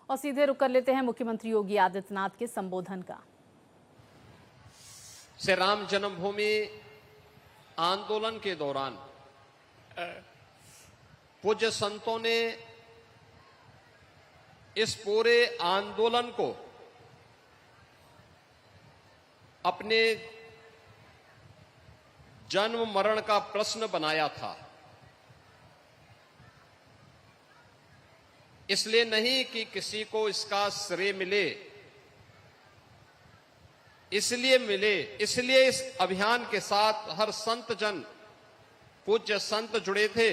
और सीधे रुक कर लेते हैं मुख्यमंत्री योगी आदित्यनाथ के संबोधन का। श्री राम जन्मभूमि आंदोलन के दौरान पूज्य संतों ने इस पूरे आंदोलन को अपने जन्म मरण का प्रश्न बनाया था। इसलिए नहीं कि किसी को इसका श्रेय मिले, इसलिए इस अभियान के साथ हर संत जन, पूज्य संत जुड़े थे,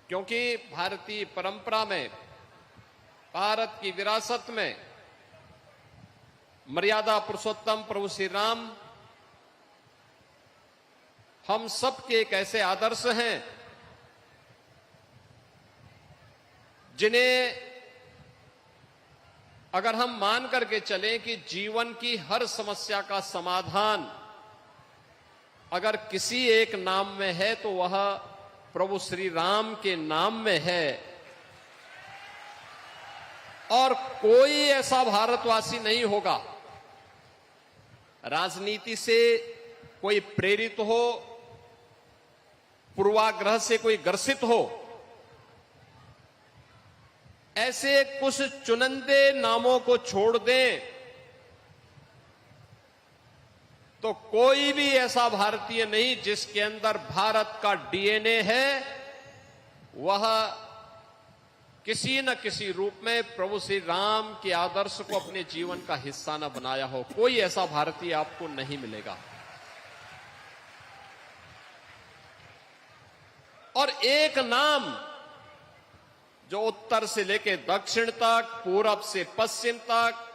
क्योंकि भारतीय परंपरा में, भारत की विरासत में मर्यादा पुरुषोत्तम प्रभु श्री राम हम सबके एक ऐसे आदर्श हैं जिन्हें अगर हम मान करके चलें कि जीवन की हर समस्या का समाधान अगर किसी एक नाम में है तो वह प्रभु श्री राम के नाम में है। और कोई ऐसा भारतवासी नहीं होगा राजनीति से कोई प्रेरित हो, पूर्वाग्रह से कोई ग्रसित हो, ऐसे कुछ चुनिंदे नामों को छोड़ दें तो कोई भी ऐसा भारतीय नहीं जिसके अंदर भारत का डीएनए है, वह किसी न किसी रूप में प्रभु श्री राम के आदर्श को अपने जीवन का हिस्सा न बनाया हो। कोई ऐसा भारतीय आपको नहीं मिलेगा। और एक नाम जो उत्तर से लेकर दक्षिण तक, पूरब से पश्चिम तक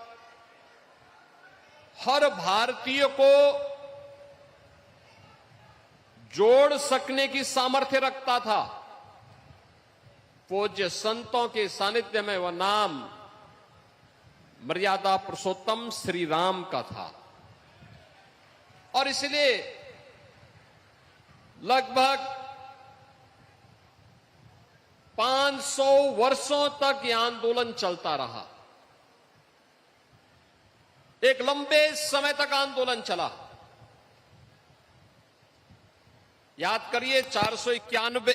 हर भारतीय को जोड़ सकने की सामर्थ्य रखता था, पूज्य संतों के सानिध्य में वह नाम मर्यादा पुरुषोत्तम श्री राम का था। और इसलिए लगभग 500 वर्षों तक यह आंदोलन चलता रहा। एक लंबे समय तक आंदोलन चला। याद करिए 491।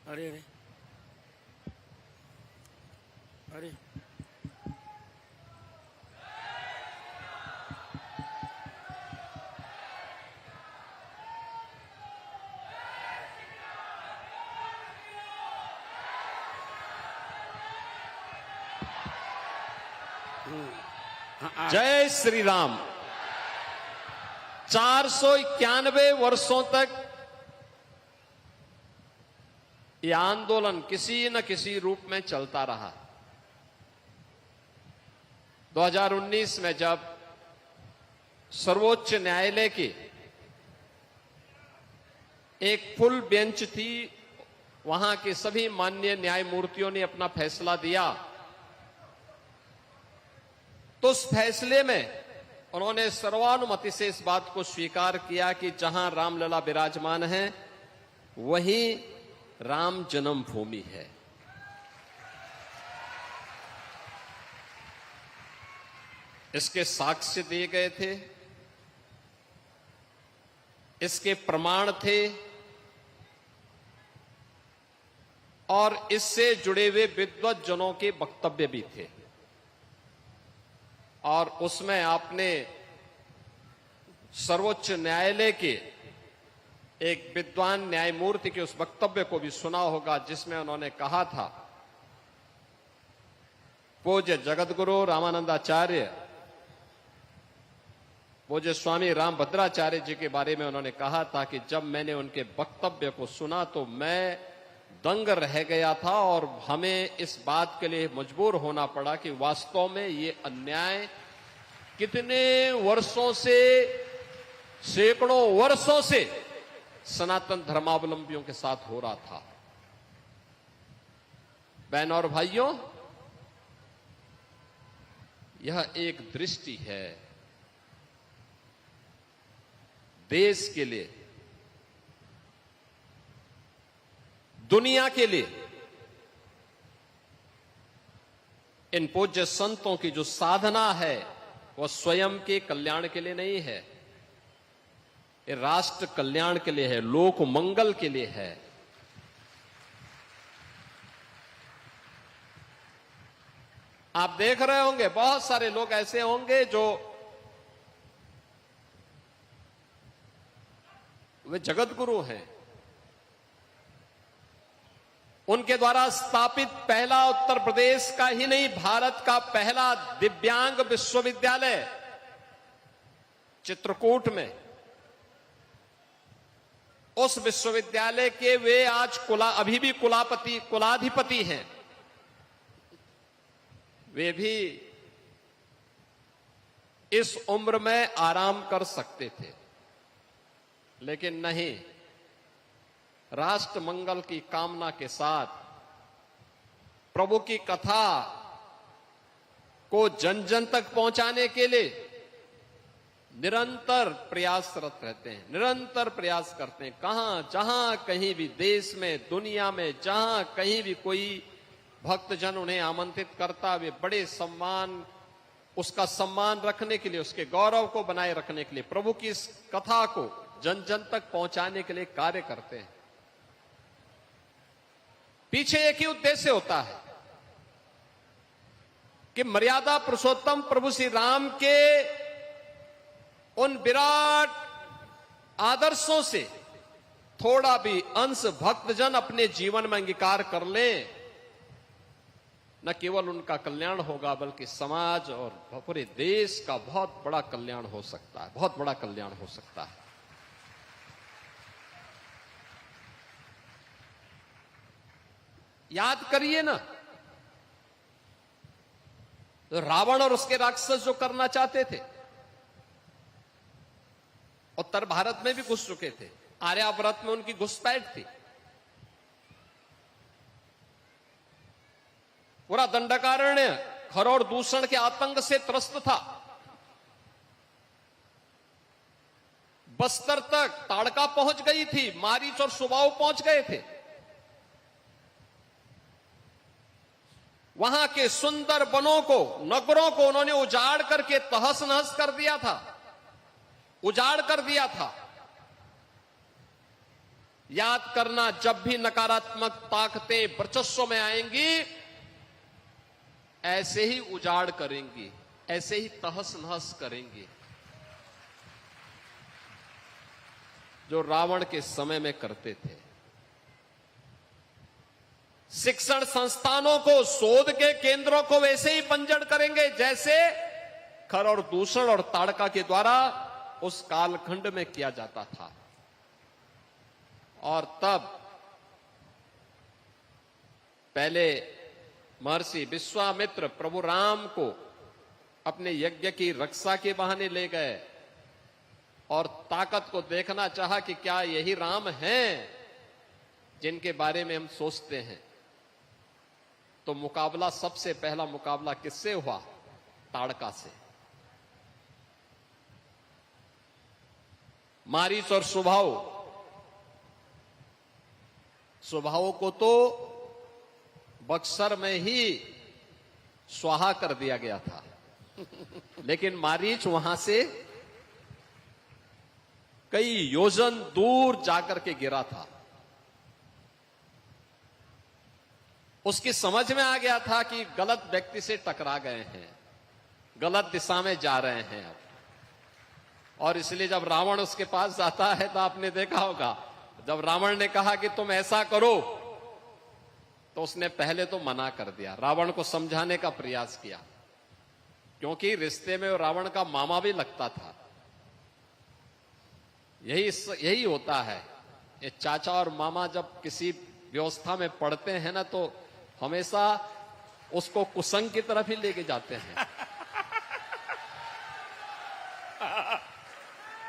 अरे अरे अरे जय श्री राम। 491 वर्षों तक यह आंदोलन किसी न किसी रूप में चलता रहा। 2019 में जब सर्वोच्च न्यायालय की एक फुल बेंच थी, वहां के सभी माननीय न्यायमूर्तियों ने अपना फैसला दिया, तो उस फैसले में उन्होंने सर्वानुमति से इस बात को स्वीकार किया कि जहां रामलला विराजमान है वहीं राम जन्मभूमि है। इसके साक्ष्य दिए गए थे, इसके प्रमाण थे और इससे जुड़े हुए विद्वत जनों के वक्तव्य भी थे। और उसमें आपने सर्वोच्च न्यायालय के एक विद्वान न्यायमूर्ति के उस वक्तव्य को भी सुना होगा, जिसमें उन्होंने कहा था, पूज्य जगतगुरु रामानंदाचार्य, पूज्य स्वामी रामभद्राचार्य जी के बारे में उन्होंने कहा था कि जब मैंने उनके वक्तव्य को सुना तो मैं दंग रह गया था और हमें इस बात के लिए मजबूर होना पड़ा कि वास्तव में ये अन्याय कितने वर्षों से, सैकड़ों वर्षों से सनातन धर्मावलंबियों के साथ हो रहा था। बहनों और भाइयों, यह एक दृष्टि है देश के लिए, दुनिया के लिए इन पूज्य संतों की जो साधना है वह स्वयं के कल्याण के लिए नहीं है, ये राष्ट्र कल्याण के लिए है, लोक मंगल के लिए है। आप देख रहे होंगे बहुत सारे लोग ऐसे होंगे जो वे जगत गुरु हैं, उनके द्वारा स्थापित पहला उत्तर प्रदेश का ही नहीं भारत का पहला दिव्यांग विश्वविद्यालय चित्रकूट में, उस विश्वविद्यालय के वे आज अभी भी कुलाधिपति हैं। वे भी इस उम्र में आराम कर सकते थे, लेकिन नहीं, राष्ट्र मंगल की कामना के साथ प्रभु की कथा को जन जन तक पहुंचाने के लिए निरंतर प्रयासरत रहते हैं, निरंतर प्रयास करते हैं। जहां कहीं भी देश में, दुनिया में, जहां कहीं भी कोई भक्तजन उन्हें आमंत्रित करता, वे बड़े सम्मान, उसका सम्मान रखने के लिए, उसके गौरव को बनाए रखने के लिए, प्रभु की इस कथा को जन जन तक पहुंचाने के लिए कार्य करते हैं। पीछे एक ही उद्देश्य होता है कि मर्यादा पुरुषोत्तम प्रभु श्री राम के उन विराट आदर्शों से थोड़ा भी अंश भक्तजन अपने जीवन में अंगीकार कर लें, न केवल उनका कल्याण होगा बल्कि समाज और पूरे देश का बहुत बड़ा कल्याण हो सकता है, बहुत बड़ा कल्याण हो सकता है। याद करिए ना, तो रावण और उसके राक्षस जो करना चाहते थे, उत्तर भारत में भी घुस चुके थे, आर्यावर्त में उनकी घुसपैठ थी, पूरा दंडकारण्य खरौर दूषण के आतंक से त्रस्त था। बस्तर तक ताड़का पहुंच गई थी, मारीच और सुबाऊ पहुंच गए थे। वहां के सुंदर वनों को, नगरों को उन्होंने उजाड़ करके तहस नहस कर दिया था, उजाड़ कर दिया था। याद करना, जब भी नकारात्मक ताकतें वर्चस्व में आएंगी, ऐसे ही उजाड़ करेंगी, ऐसे ही तहस नहस करेंगी, जो रावण के समय में करते थे। शिक्षण संस्थानों को, शोध के केंद्रों को वैसे ही बंजर करेंगे जैसे खरौर दूषण और ताड़का के द्वारा उस कालखंड में किया जाता था। और तब पहले महर्षि विश्वामित्र प्रभु राम को अपने यज्ञ की रक्षा के बहाने ले गए और ताकत को देखना चाहा कि क्या यही राम हैं जिनके बारे में हम सोचते हैं। तो मुकाबला, सबसे पहला मुकाबला किससे हुआ? ताड़का से। मारीच और सुबाहु को तो बक्सर में ही स्वाहा कर दिया गया था, लेकिन मारीच वहां से कई योजन दूर जाकर के गिरा था। उसकी समझ में आ गया था कि गलत व्यक्ति से टकरा गए हैं, गलत दिशा में जा रहे हैं अब। और इसलिए जब रावण उसके पास जाता है तो आपने देखा होगा, जब रावण ने कहा कि तुम ऐसा करो, तो उसने पहले तो मना कर दिया, रावण को समझाने का प्रयास किया, क्योंकि रिश्ते में रावण का मामा भी लगता था। यही होता है, ये चाचा और मामा जब किसी व्यवस्था में पड़ते हैं ना, तो हमेशा उसको कुसंग की तरफ ही लेके जाते हैं,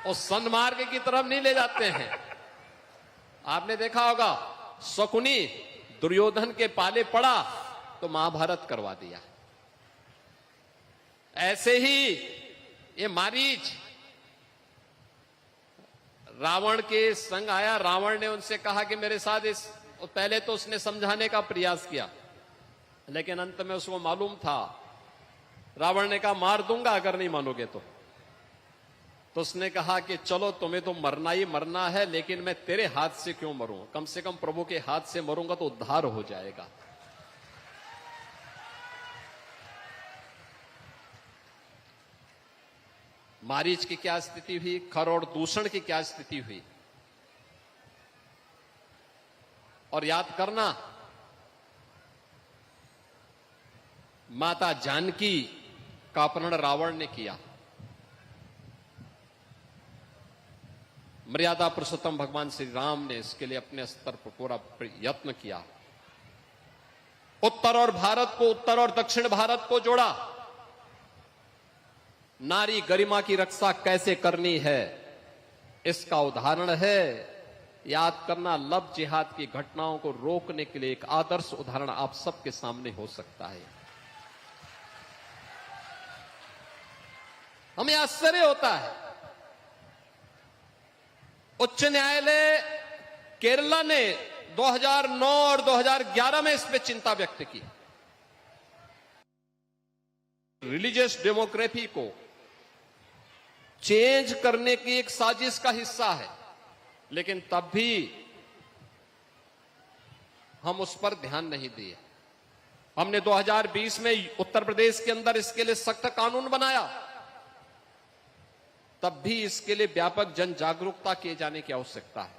और सन्मार्ग की तरफ नहीं ले जाते हैं। आपने देखा होगा, शकुनी दुर्योधन के पाले पड़ा तो महाभारत करवा दिया। ऐसे ही ये मारीच रावण के संग आया, रावण ने उनसे कहा कि मेरे साथ इस और पहले तो उसने समझाने का प्रयास किया, लेकिन अंत में उसको मालूम था, रावण ने कहा मार दूंगा अगर नहीं मानोगे तो उसने कहा कि चलो तुम्हें तो मरना ही मरना है, लेकिन मैं तेरे हाथ से क्यों मरूं, कम से कम प्रभु के हाथ से मरूंगा तो उद्धार हो जाएगा। मारीच की क्या स्थिति हुई, खर और दूषण की क्या स्थिति हुई। और याद करना, माता जानकी का अपहरण रावण ने किया। मर्यादा पुरुषोत्तम भगवान श्री राम ने इसके लिए अपने स्तर पर पूरा यत्न किया। उत्तर और भारत को, उत्तर और दक्षिण भारत को जोड़ा। नारी गरिमा की रक्षा कैसे करनी है, इसका उदाहरण है। याद करना, लव जिहाद की घटनाओं को रोकने के लिए एक आदर्श उदाहरण आप सबके सामने हो सकता है। हमें आश्चर्य होता है, उच्च न्यायालय केरला ने 2009 और 2011 में इस पे चिंता व्यक्त की। रिलीजियस डेमोक्रेसी को चेंज करने की एक साजिश का हिस्सा है, लेकिन तब भी हम उस पर ध्यान नहीं दिए। हमने 2020 में उत्तर प्रदेश के अंदर इसके लिए सख्त कानून बनाया, तब भी इसके लिए व्यापक जन जागरूकता किए जाने की आवश्यकता है।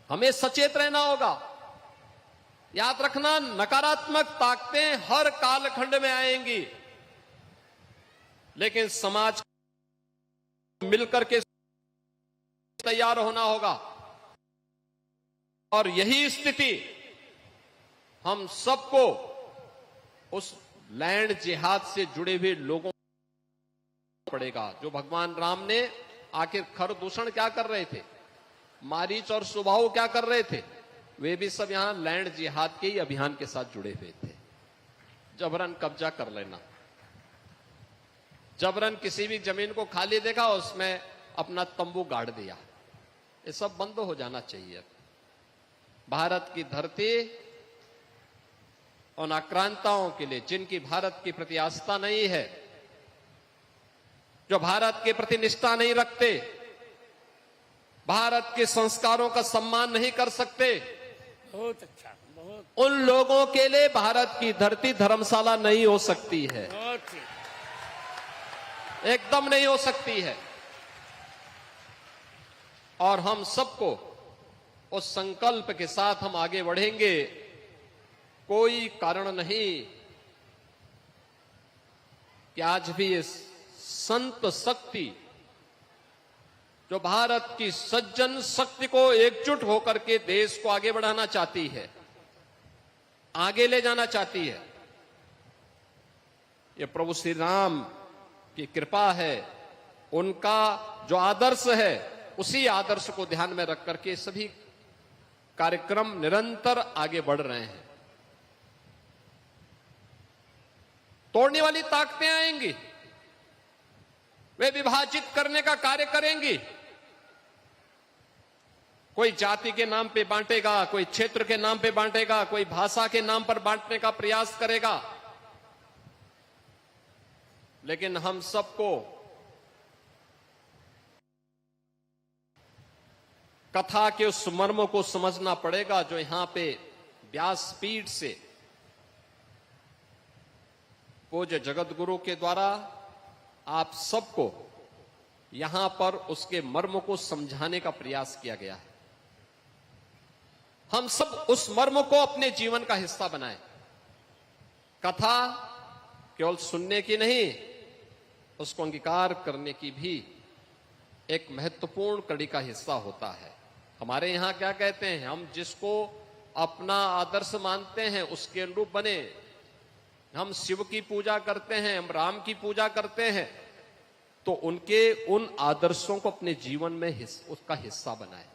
हमें सचेत रहना होगा। याद रखना, नकारात्मक ताकतें हर कालखंड में आएंगी, लेकिन समाज मिलकर के तैयार होना होगा। और यही स्थिति हम सबको उस लैंड जिहाद से जुड़े हुए लोगों पड़ेगा। जो भगवान राम ने आखिर खर दूषण क्या कर रहे थे, मारीच और सुबाहु क्या कर रहे थे, वे भी सब यहां लैंड जिहाद के ही अभियान के साथ जुड़े हुए थे। जबरन कब्जा कर लेना, जबरन किसी भी जमीन को खाली देखा उसमें अपना तंबू गाड़ दिया, ये सब बंद हो जाना चाहिए। भारत की धरती उन आक्रांताओं के लिए जिनकी भारत के प्रति आस्था नहीं है, जो भारत के प्रति निष्ठा नहीं रखते, भारत के संस्कारों का सम्मान नहीं कर सकते, बहुत अच्छा, बहुत उन लोगों के लिए भारत की धरती धर्मशाला नहीं हो सकती है, बहुत ही। एकदम नहीं हो सकती है। और हम सबको उस संकल्प के साथ हम आगे बढ़ेंगे। कोई कारण नहीं कि आज भी इस संत शक्ति, जो भारत की सज्जन शक्ति को एकजुट होकर के देश को आगे बढ़ाना चाहती है, आगे ले जाना चाहती है, ये प्रभु श्री राम की कृपा है। उनका जो आदर्श है, उसी आदर्श को ध्यान में रख करके सभी कार्यक्रम निरंतर आगे बढ़ रहे हैं। तोड़ने वाली ताकतें आएंगी, वे विभाजित करने का कार्य करेंगी। कोई जाति के नाम पे बांटेगा, कोई क्षेत्र के नाम पे बांटेगा, कोई भाषा के नाम पर बांटने का प्रयास करेगा, लेकिन हम सबको कथा के उस मर्म को समझना पड़ेगा जो यहां पे व्यासपीठ से पूज्य जगत गुरु के द्वारा आप सबको यहां पर उसके मर्म को समझाने का प्रयास किया गया है। हम सब उस मर्म को अपने जीवन का हिस्सा बनाएं। कथा केवल सुनने की नहीं, उसको अंगीकार करने की भी एक महत्वपूर्ण कड़ी का हिस्सा होता है। हमारे यहां क्या कहते हैं, हम जिसको अपना आदर्श मानते हैं उसके अनुरूप बने। हम शिव की पूजा करते हैं, हम राम की पूजा करते हैं, तो उनके उन आदर्शों को अपने जीवन में उसका हिस्सा बनाएं।